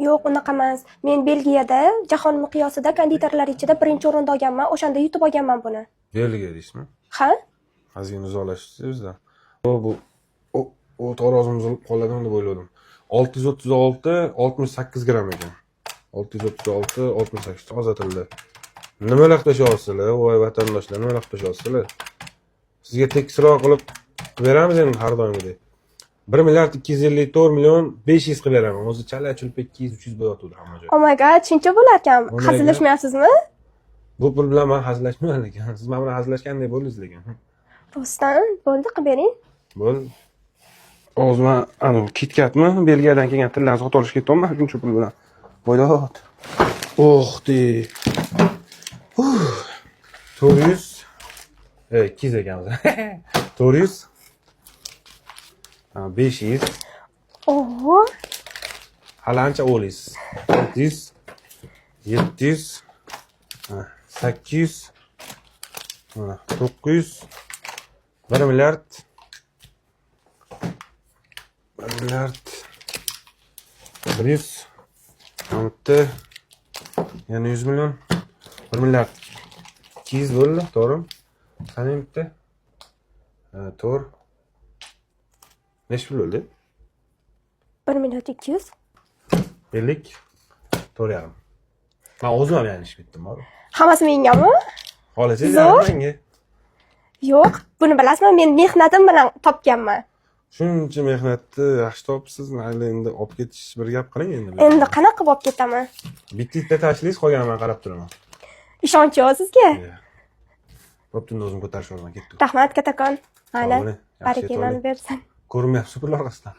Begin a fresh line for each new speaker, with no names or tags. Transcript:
Yo'q, unaqa emas. Men Belgiyada jahon miqyosida konditorlar ichida birinchi o'rinda olganman. O'shanda yutib olganman buni.
Belgiya deysizmi?
Ha?
Ozgina uzoqlashibsiz bizdan. Bu to'g'ri ozimiz qoladimi deb o'yladim. 636 68 gramm ekan. 636 68 toza tilda. Nima laqtashyapsizlar, voy vatandoshlar, nima laqtashyapsizlar? Sizga tekisroq qilib beramiz endi har doimgidek. 1 milliard 254 million 500 qilib beraman. O'zi chala chulpa 200-300 bo'lyapti hamma joy.
Oh my god, shuncha bo'lar ekan. Hazillashmayapsizmi?
Bu pul bilan men hazillashmayman lekin. Siz men bilan hazillashgandek bo'ldingiz lekin.
Rostdan, bo'ldi, qilib bering.
Bo'l. O'zim ana KitKatmi? Belgiyadan kelgan tillarni sotib olishga ketdim, shuncha pul bilan. Bo'ylot. O'xdi. 400 200 ekanmiz. 400 500
Oho.
hali ancha o'g'laysiz. 600 700 800 900 1 milliard 1 milliard 100 bitta yana 100 million 1 milliard 200 bo'ldi, to'g'rimi? Qani bitta? To'g'ri. Necha pul bo'ldi?
1 million 200.
50 4,5. Men o'zim ham yanglishib ketdim, bor.
Hammasi mengami?
Xohlasangiz menga.
Yo'q, buni bilasizmi? Men mehnatim bilan topganman.
Shuncha mehnatni yaxshi topsiz, mayli endi olib ketish bir gap qiling endi.
Endi qanaqa olib ketaman?
Bitta tashlaysiz, qolganini men qarab turaman.
Ishonch yo'q sizga?
Bo'pti, o'zim ko'tarib yuboraman, ketdim.
Rahmat, kattakon. Mayli,
Yaxshi,
barakalon bersin.
Ko'rinmayapti pul orqasidan.